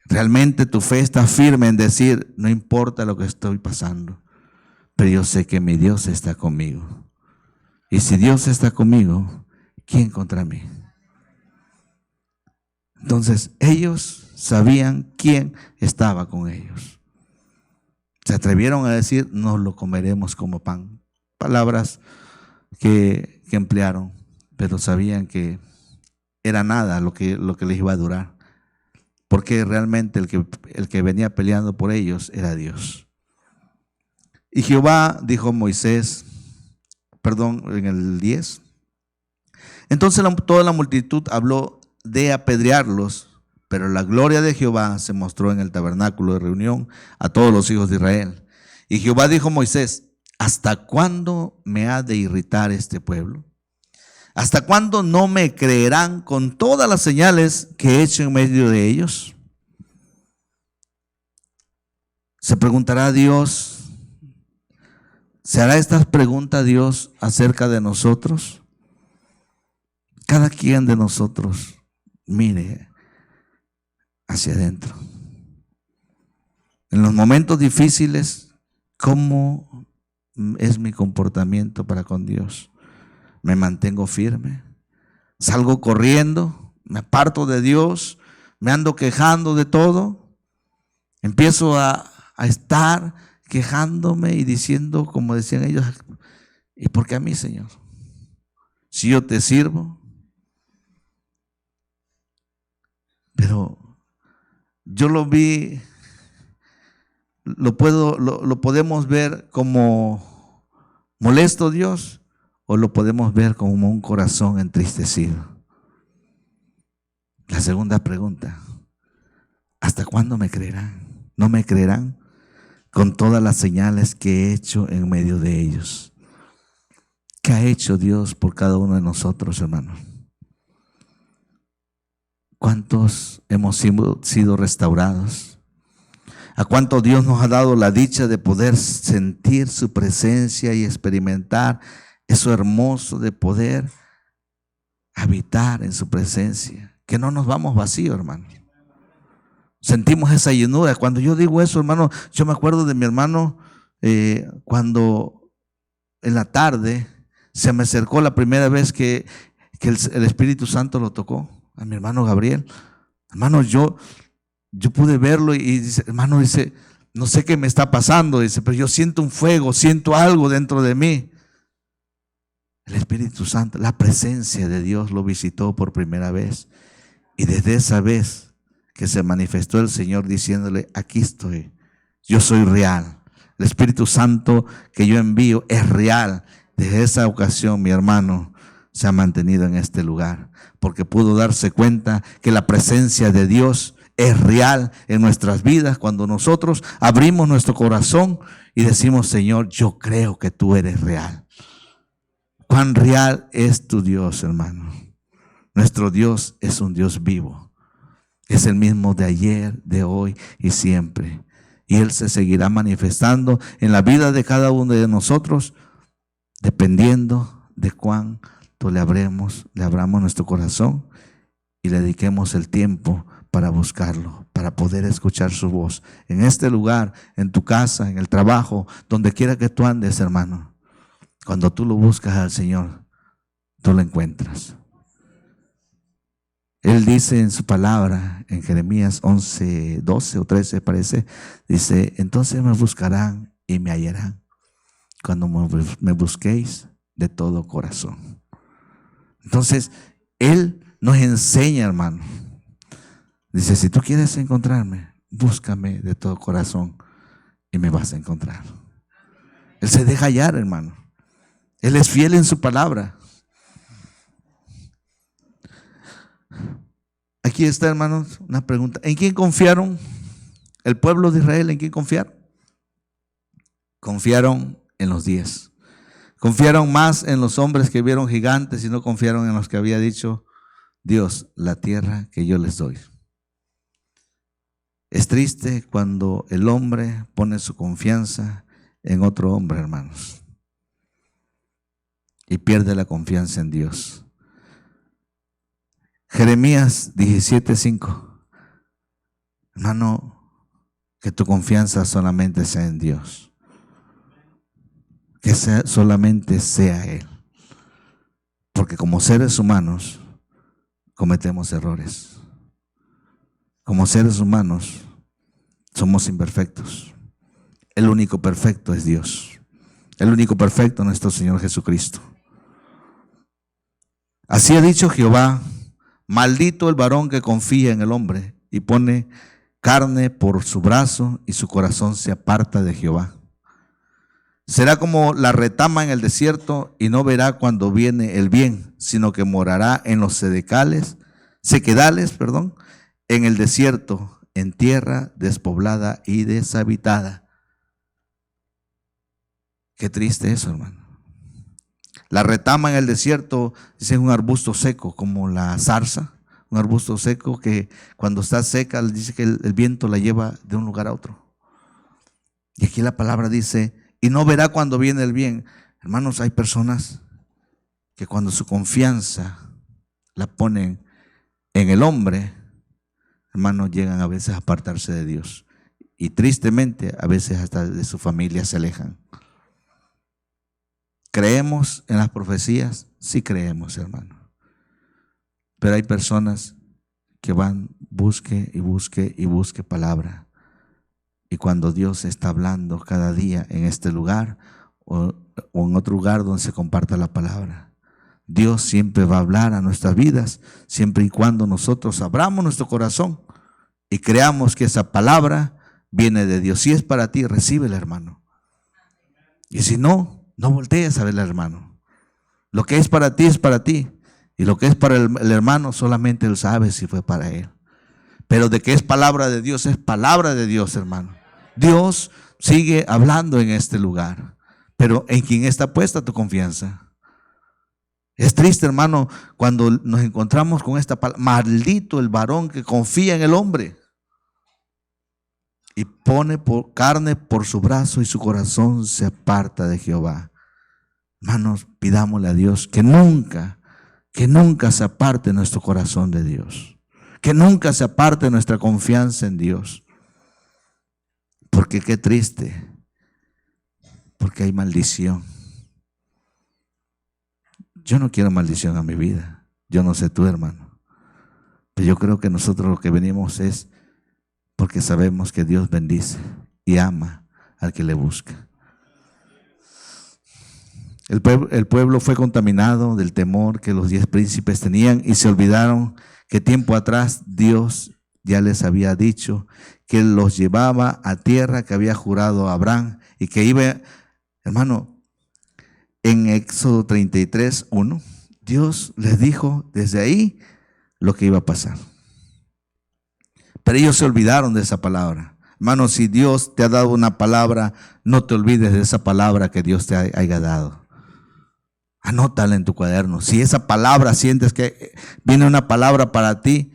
Realmente tu fe está firme en decir: no importa lo que estoy pasando, pero yo sé que mi Dios está conmigo. Y si Dios está conmigo, ¿quién contra mí? Entonces ellos sabían quién estaba con ellos. Se atrevieron a decir: nos lo comeremos como pan. Palabras que emplearon, pero sabían que era nada lo que les iba a durar. Porque realmente el que venía peleando por ellos era Dios. Y Jehová dijo a Moisés, en el 10. Entonces toda la multitud habló de apedrearlos, pero la gloria de Jehová se mostró en el tabernáculo de reunión a todos los hijos de Israel. Y Jehová dijo a Moisés: ¿hasta cuándo me ha de irritar este pueblo? ¿Hasta cuándo no me creerán con todas las señales que he hecho en medio de ellos? Se preguntará Dios, ¿se hará esta pregunta Dios acerca de nosotros? Cada quien de nosotros mire hacia adentro. En los momentos difíciles, ¿cómo es mi comportamiento para con Dios? ¿Me mantengo firme? ¿Salgo corriendo? ¿Me aparto de Dios? ¿Me ando quejando de todo? Empiezo a estar quejándome y diciendo, como decían ellos: ¿y por qué a mí, Señor? Si yo te sirvo. Pero yo lo vi, lo podemos ver como molesto Dios, o lo podemos ver como un corazón entristecido. La segunda pregunta: ¿hasta cuándo me creerán? ¿No me creerán con todas las señales que he hecho en medio de ellos? ¿Qué ha hecho Dios por cada uno de nosotros, hermanos? ¿Cuántos hemos sido restaurados? ¿A cuánto Dios nos ha dado la dicha de poder sentir su presencia y experimentar eso hermoso de poder habitar en su presencia? Que no nos vamos vacíos, hermano. Sentimos esa llenura. Cuando yo digo eso, hermano, yo me acuerdo de mi hermano cuando en la tarde se me acercó la primera vez que el Espíritu Santo lo tocó, a mi hermano Gabriel. Hermano, yo pude verlo y dice, hermano, dice, no sé qué me está pasando, dice, pero yo siento un fuego, siento algo dentro de mí. El Espíritu Santo, la presencia de Dios lo visitó por primera vez. Y desde esa vez que se manifestó el Señor diciéndole, aquí estoy, yo soy real. El Espíritu Santo que yo envío es real. Desde esa ocasión, mi hermano se ha mantenido en este lugar, porque pudo darse cuenta que la presencia de Dios es real en nuestras vidas cuando nosotros abrimos nuestro corazón y decimos, Señor, yo creo que tú eres real. ¿Cuán real es tu Dios, hermano? Nuestro Dios es un Dios vivo. Es el mismo de ayer, de hoy y siempre. Y Él se seguirá manifestando en la vida de cada uno de nosotros, dependiendo de cuánto le abramos nuestro corazón y le dediquemos el tiempo para buscarlo, para poder escuchar su voz. En este lugar, en tu casa, en el trabajo, donde quiera que tú andes, hermano. Cuando tú lo buscas al Señor, tú lo encuentras. Él dice en su palabra, en Jeremías 11, 12 o 13 parece, dice, entonces me buscarán y me hallarán cuando me busquéis de todo corazón. Entonces, Él nos enseña, hermano. Dice, si tú quieres encontrarme, búscame de todo corazón y me vas a encontrar. Él se deja hallar, hermano. Él es fiel en su palabra. Aquí está, hermanos, una pregunta. ¿En quién confiaron el pueblo de Israel? ¿En quién confiaron? Confiaron en los 10. Confiaron más en los hombres que vieron gigantes y no confiaron en los que había dicho Dios, la tierra que yo les doy. Es triste cuando el hombre pone su confianza en otro hombre, hermanos, y pierde la confianza en Dios. Jeremías 17:5. Hermano, que tu confianza solamente sea en Dios. Que solamente sea Él. Porque como seres humanos cometemos errores. Como seres humanos somos imperfectos. El único perfecto es Dios. El único perfecto es nuestro Señor Jesucristo. Así ha dicho Jehová, maldito el varón que confía en el hombre y pone carne por su brazo y su corazón se aparta de Jehová. Será como la retama en el desierto y no verá cuando viene el bien, sino que morará en los sequedales, en el desierto, en tierra despoblada y deshabitada. Qué triste eso, hermano. La retama en el desierto es un arbusto seco, como la zarza, un arbusto seco que cuando está seca dice que el viento la lleva de un lugar a otro. Y aquí la palabra dice, y no verá cuando viene el bien. Hermanos, hay personas que cuando su confianza la ponen en el hombre, hermanos, llegan a veces a apartarse de Dios. Y tristemente, a veces hasta de su familia se alejan. ¿Creemos en las profecías? Sí creemos, hermano. Pero hay personas que van, busque y busque y busque palabra. Y cuando Dios está hablando cada día en este lugar o en otro lugar donde se comparta la palabra, Dios siempre va a hablar a nuestras vidas, siempre y cuando nosotros abramos nuestro corazón y creamos que esa palabra viene de Dios. Si es para ti, recíbela, hermano. Y si no, no voltees a verla, hermano. Lo que es para ti es para ti. Y lo que es para el hermano solamente él sabe si fue para él. Pero de que es palabra de Dios, es palabra de Dios, hermano. Dios sigue hablando en este lugar. Pero ¿en quién está puesta tu confianza? Es triste, hermano, cuando nos encontramos con esta palabra. Maldito el varón que confía en el hombre y pone carne por su brazo y su corazón se aparta de Jehová. Hermanos, pidámosle a Dios que nunca se aparte nuestro corazón de Dios. Que nunca se aparte nuestra confianza en Dios. Porque qué triste. Porque hay maldición. Yo no quiero maldición a mi vida. Yo no sé tú, hermano. Pero yo creo que nosotros lo que venimos es porque sabemos que Dios bendice y ama al que le busca. El pueblo fue contaminado del temor que los 10 príncipes tenían y se olvidaron que tiempo atrás Dios ya les había dicho que los llevaba a tierra que había jurado a Abraham y que iba, hermano, en Éxodo 33:1, Dios les dijo desde ahí lo que iba a pasar. Pero ellos se olvidaron de esa palabra. Hermano, si Dios te ha dado una palabra, no te olvides de esa palabra que Dios te haya dado. Anótala en tu cuaderno. Si esa palabra sientes que viene una palabra para ti,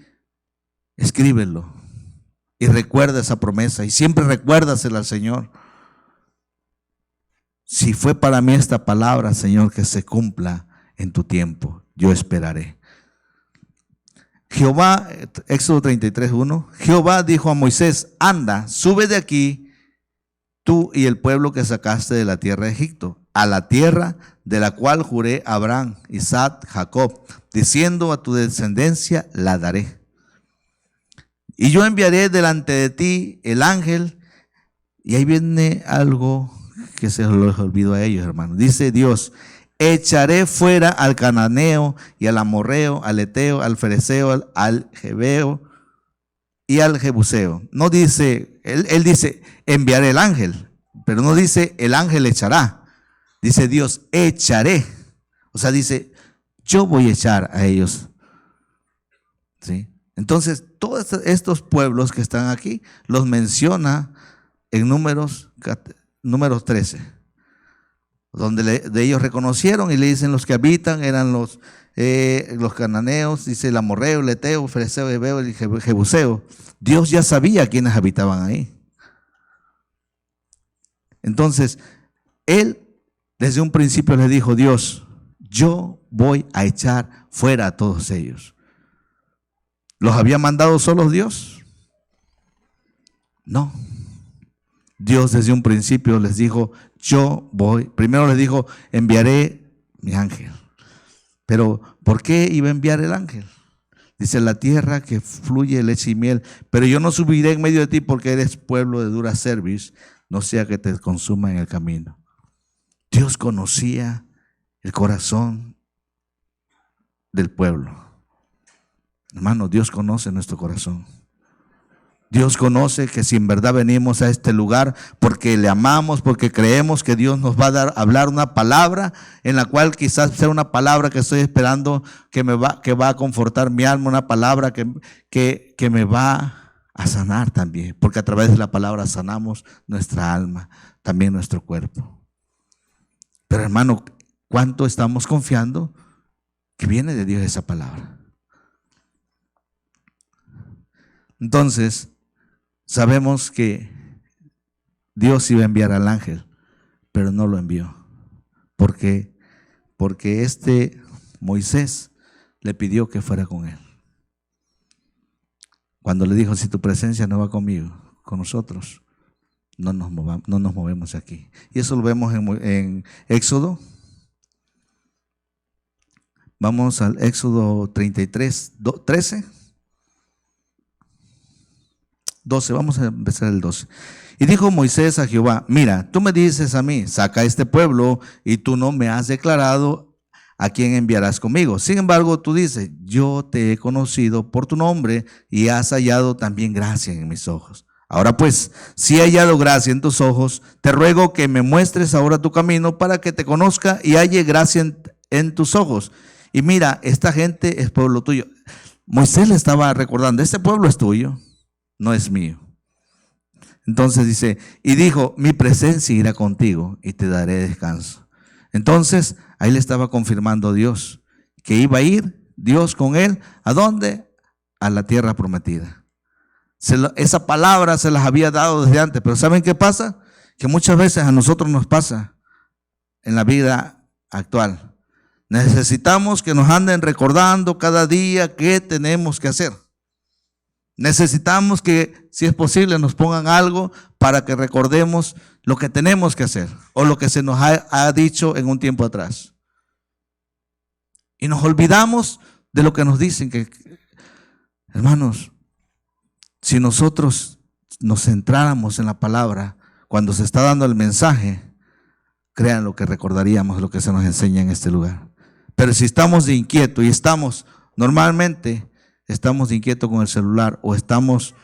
escríbelo. Y recuerda esa promesa. Y siempre recuérdasela al Señor. Si fue para mí esta palabra, Señor, que se cumpla en tu tiempo, yo esperaré. Jehová, Éxodo 33:1, Jehová dijo a Moisés: anda, sube de aquí tú y el pueblo que sacaste de la tierra de Egipto, a la tierra de la cual juré a Abraham, Isaac, Jacob, diciendo: a tu descendencia la daré. Y yo enviaré delante de ti el ángel. Y ahí viene algo que se les olvidó a ellos, hermanos. Dice Dios: echaré fuera al cananeo y al amorreo, al eteo, al fereceo, al jebeo y al jebuseo. No dice, él dice enviaré el ángel, pero no dice el ángel echará. Dice Dios: echaré. O sea, dice yo voy a echar a ellos. ¿Sí? Entonces, todos estos pueblos que están aquí los menciona en Números 13. Donde de ellos reconocieron y le dicen los que habitan eran los cananeos, dice el amorreo, el eteo, el fereceo, el heveo, el jebuseo. Dios ya sabía quiénes habitaban ahí. Entonces, él desde un principio le dijo: Dios, yo voy a echar fuera a todos ellos. ¿Los había mandado solos Dios? No. Dios desde un principio les dijo: yo voy. Primero les dijo: enviaré mi ángel. Pero ¿por qué iba a enviar el ángel? Dice: la tierra que fluye leche y miel, pero yo no subiré en medio de ti porque eres pueblo de dura cerviz, no sea que te consuma en el camino. Dios conocía el corazón del pueblo. Hermano, Dios conoce nuestro corazón. Dios conoce que si en verdad venimos a este lugar porque le amamos, porque creemos que Dios nos va a hablar una palabra en la cual quizás sea una palabra que estoy esperando que va a confortar mi alma, una palabra que me va a sanar también, porque a través de la palabra sanamos nuestra alma, también nuestro cuerpo. Pero hermano, ¿cuánto estamos confiando que viene de Dios esa palabra? Entonces, sabemos que Dios iba a enviar al ángel, pero no lo envió. ¿Por qué? Porque Moisés le pidió que fuera con él. Cuando le dijo: si tu presencia no va conmigo, con nosotros, no nos movemos aquí. Y eso lo vemos en Éxodo. Vamos al Éxodo 33, 13. 12, vamos a empezar el 12. Y dijo Moisés a Jehová: mira, tú me dices a mí: saca a este pueblo, y tú no me has declarado a quién enviarás conmigo. Sin embargo, tú dices: yo te he conocido por tu nombre y has hallado también gracia en mis ojos. Ahora pues, si he hallado gracia en tus ojos, te ruego que me muestres ahora tu camino para que te conozca y halle gracia en tus ojos. Y mira, esta gente es pueblo tuyo. Moisés le estaba recordando: este pueblo es tuyo, no es mío. Entonces dice: y dijo: mi presencia irá contigo y te daré descanso. Entonces ahí le estaba confirmando Dios que iba a ir Dios con él. ¿A dónde? A la tierra prometida. Esa palabra se las había dado desde antes. Pero ¿saben qué pasa? Que muchas veces a nosotros nos pasa en la vida actual. Necesitamos que nos anden recordando cada día qué tenemos que hacer. Necesitamos que, si es posible, nos pongan algo para que recordemos lo que tenemos que hacer o lo que se nos ha dicho en un tiempo atrás. Y nos olvidamos de lo que nos dicen. Hermanos, si nosotros nos centráramos en la palabra cuando se está dando el mensaje, crean lo que recordaríamos lo que se nos enseña en este lugar. Pero si estamos de inquieto y normalmente estamos de inquieto con el celular o estamos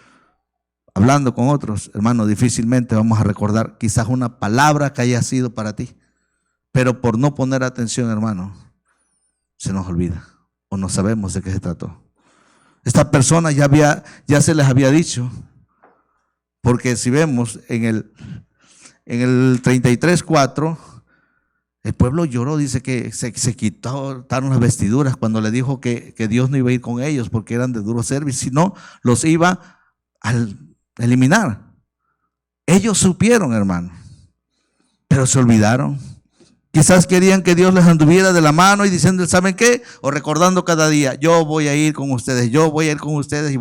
hablando con otros, hermano, difícilmente vamos a recordar quizás una palabra que haya sido para ti. Pero por no poner atención, hermano, se nos olvida o no sabemos de qué se trató. Esta persona ya se les había dicho, porque si vemos en el 33:4, el pueblo lloró, dice que se quitaron las vestiduras cuando le dijo que Dios no iba a ir con ellos porque eran de duro servicio, sino los iba a eliminar. Ellos supieron, hermano, pero se olvidaron Quizás querían que Dios les anduviera de la mano y diciendo, ¿saben qué? O recordando cada día, yo voy a ir con ustedes, yo voy a ir con ustedes y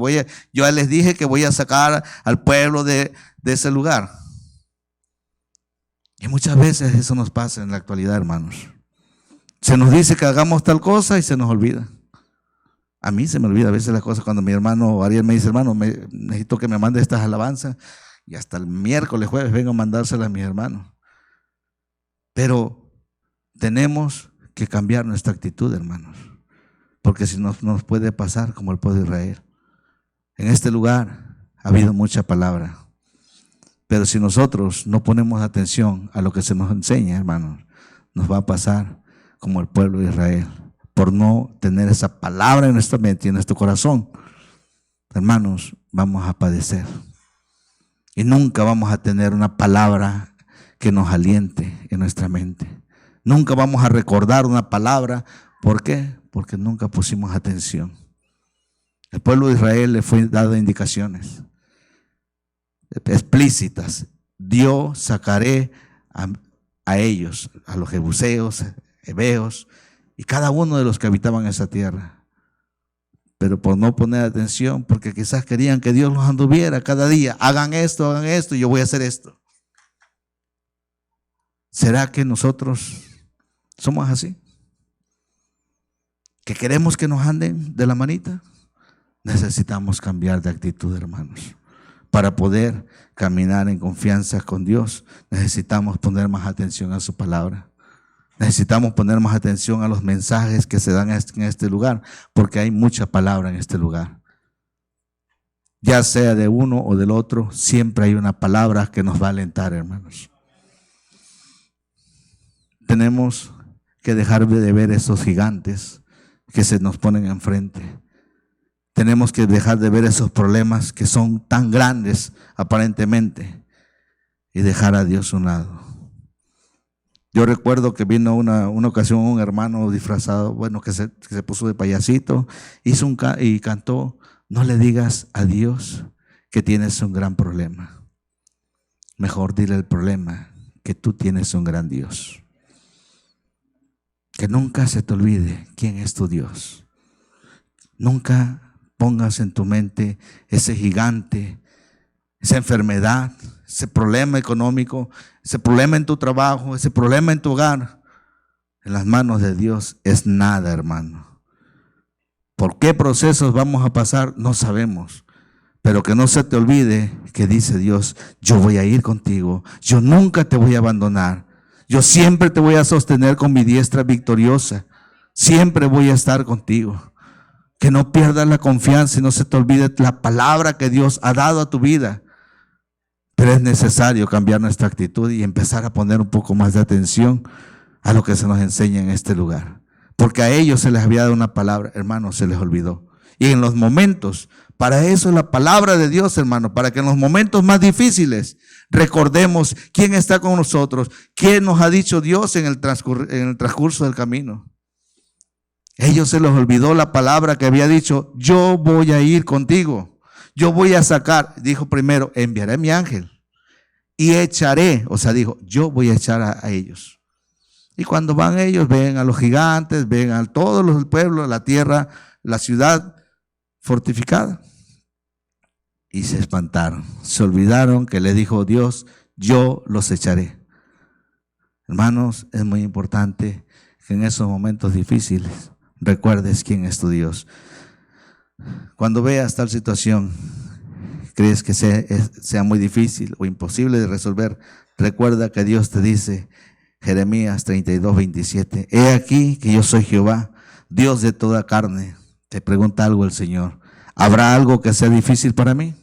yo les dije que voy a sacar al pueblo de ese lugar. Y muchas veces eso nos pasa en la actualidad, hermanos. Se nos dice que hagamos tal cosa y se nos olvida. A mí se me olvida a veces las cosas cuando mi hermano Ariel me dice, hermano, necesito que me mande estas alabanzas y hasta el miércoles, jueves vengo a mandárselas a mis hermanos. Pero tenemos que cambiar nuestra actitud, hermanos, porque si no nos puede pasar como el pueblo de Israel. En este lugar ha habido mucha palabra, pero si nosotros no ponemos atención a lo que se nos enseña, hermanos, nos va a pasar como el pueblo de Israel, por no tener esa palabra en nuestra mente y en nuestro corazón. Hermanos, vamos a padecer y nunca vamos a tener una palabra que nos aliente en nuestra mente. Nunca vamos a recordar una palabra. ¿Por qué? Porque nunca pusimos atención. El pueblo de Israel le fue dado indicaciones explícitas. Yo sacaré a ellos, a los jebuseos, heveos y cada uno de los que habitaban esa tierra. Pero por no poner atención, porque quizás querían que Dios los anduviera cada día. Hagan esto, y yo voy a hacer esto. ¿Será que nosotros somos así? ¿Que queremos que nos anden de la manita? Necesitamos cambiar de actitud, hermanos. Para poder caminar en confianza con Dios, necesitamos poner más atención a su palabra. Necesitamos poner más atención a los mensajes que se dan en este lugar, porque hay mucha palabra en este lugar. Ya sea de uno o del otro, siempre hay una palabra que nos va a alentar, hermanos. Tenemos que dejar de ver esos gigantes que se nos ponen enfrente. Tenemos que dejar de ver esos problemas que son tan grandes aparentemente y dejar a Dios a un lado. Yo recuerdo que vino una ocasión un hermano disfrazado, que se puso de payasito, y cantó, no le digas a Dios que tienes un gran problema. Mejor dile el problema que tú tienes un gran Dios. Que nunca se te olvide quién es tu Dios. Nunca pongas en tu mente ese gigante, esa enfermedad, ese problema económico, ese problema en tu trabajo, ese problema en tu hogar. En las manos de Dios es nada, hermano. ¿Por qué procesos vamos a pasar? No sabemos. Pero que no se te olvide que dice Dios, yo voy a ir contigo, yo nunca te voy a abandonar. Yo siempre te voy a sostener con mi diestra victoriosa. Siempre voy a estar contigo. Que no pierdas la confianza y no se te olvide la palabra que Dios ha dado a tu vida. Pero es necesario cambiar nuestra actitud y empezar a poner un poco más de atención a lo que se nos enseña en este lugar. Porque a ellos se les había dado una palabra, hermano, se les olvidó. Y en los momentos, para eso es la palabra de Dios, hermano, para que en los momentos más difíciles recordemos quién está con nosotros, quién nos ha dicho Dios en el transcurso del camino. Ellos se les olvidó la palabra que había dicho, yo voy a ir contigo, yo voy a sacar, dijo primero, enviaré a mi ángel y echaré, dijo, yo voy a echar a ellos. Y cuando van ellos, ven a los gigantes, ven a todos los pueblos, la tierra, la ciudad fortificada. Y se espantaron, se olvidaron que le dijo Dios, yo los echaré. Hermanos, es muy importante que en esos momentos difíciles recuerdes quién es tu Dios. Cuando veas tal situación, crees que sea muy difícil o imposible de resolver, recuerda que Dios te dice, Jeremías 32:27, he aquí que yo soy Jehová, Dios de toda carne. Te pregunta algo el Señor, ¿habrá algo que sea difícil para mí?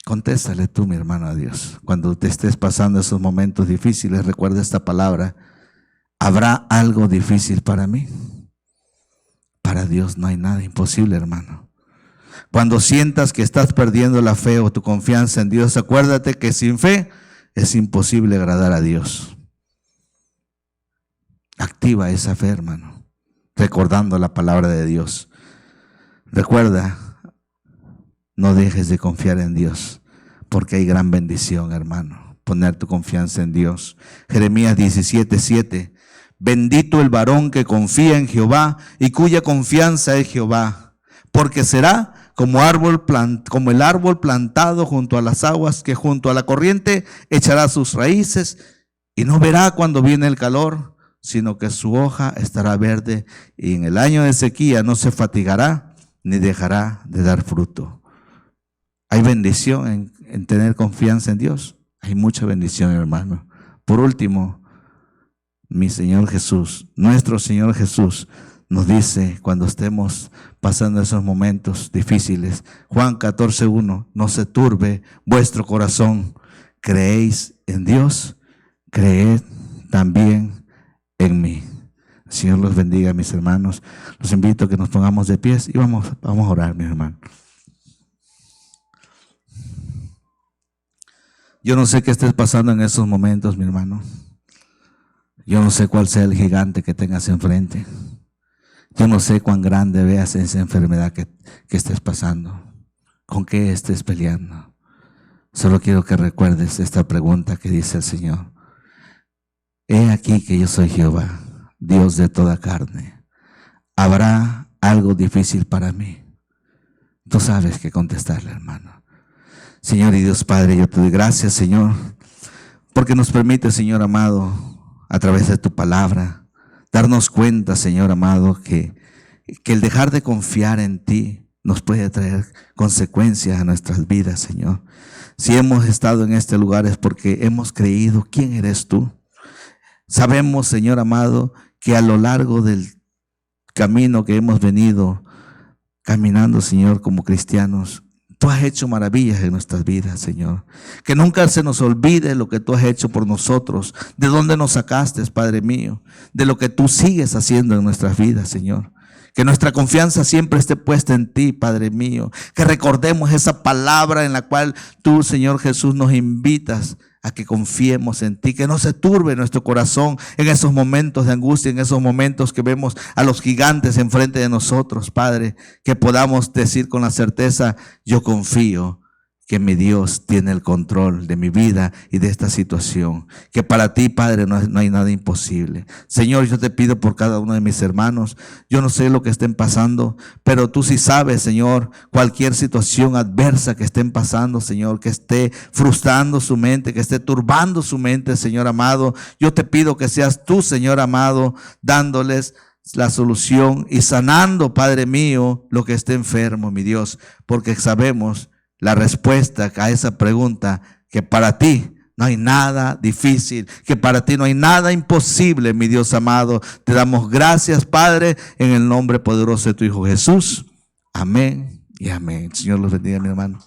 Contéstale tú, mi hermano, a Dios. Cuando te estés pasando esos momentos difíciles, recuerda esta palabra. ¿Habrá algo difícil para mí? Para Dios no hay nada imposible, hermano. Cuando sientas que estás perdiendo la fe o tu confianza en Dios, acuérdate que sin fe es imposible agradar a Dios. Activa esa fe, hermano, recordando la palabra de Dios. Recuerda, no dejes de confiar en Dios, porque hay gran bendición, hermano. poner tu confianza en Dios. Jeremías 17:7. Bendito el varón que confía en Jehová y cuya confianza es Jehová, porque será como el árbol plantado junto a las aguas, que junto a la corriente echará sus raíces y no verá cuando viene el calor, sino que su hoja estará verde, y en el año de sequía no se fatigará ni dejará de dar fruto. Hay bendición en tener confianza en Dios. Hay mucha bendición, hermano. Por último, mi Señor Jesús, nuestro Señor Jesús, nos dice cuando estemos pasando esos momentos difíciles, Juan 14:1, no se turbe vuestro corazón, creéis en Dios, creed también en mí. El Señor los bendiga, mis hermanos. Los invito a que nos pongamos de pies y vamos a orar, mis hermanos. Yo no sé qué estés pasando en esos momentos, mi hermano. Yo no sé cuál sea el gigante que tengas enfrente. Yo no sé cuán grande veas esa enfermedad que estés pasando, con qué estés peleando. Solo quiero que recuerdes esta pregunta que dice el Señor. He aquí que yo soy Jehová, Dios de toda carne. ¿Habrá algo difícil para mí? Tú sabes qué contestarle, hermano. Señor y Dios Padre, yo te doy gracias, Señor, porque nos permite, Señor amado, a través de tu palabra, darnos cuenta, Señor amado, que el dejar de confiar en ti nos puede traer consecuencias a nuestras vidas, Señor. Si hemos estado en este lugar es porque hemos creído quién eres tú. Sabemos, Señor amado, que a lo largo del camino que hemos venido caminando, Señor, como cristianos, tú has hecho maravillas en nuestras vidas, Señor. Que nunca se nos olvide lo que tú has hecho por nosotros, de dónde nos sacaste, Padre mío, de lo que tú sigues haciendo en nuestras vidas, Señor. Que nuestra confianza siempre esté puesta en ti, Padre mío. Que recordemos esa palabra en la cual tú, Señor Jesús, nos invitas a que confiemos en ti, que no se turbe nuestro corazón en esos momentos de angustia, en esos momentos que vemos a los gigantes enfrente de nosotros, Padre, que podamos decir con la certeza, yo confío que mi Dios tiene el control de mi vida y de esta situación, que para ti, Padre, no hay nada imposible. Señor, yo te pido por cada uno de mis hermanos, yo no sé lo que estén pasando, pero tú sí sabes, Señor, cualquier situación adversa que estén pasando, Señor, que esté frustrando su mente, que esté turbando su mente, Señor amado, yo te pido que seas tú, Señor amado, dándoles la solución y sanando, Padre mío, lo que esté enfermo, mi Dios, porque sabemos la respuesta a esa pregunta, que para ti no hay nada difícil, que para ti no hay nada imposible, mi Dios amado. Te damos gracias, Padre, en el nombre poderoso de tu Hijo Jesús. Amén y amén. Señor los bendiga, mi hermano.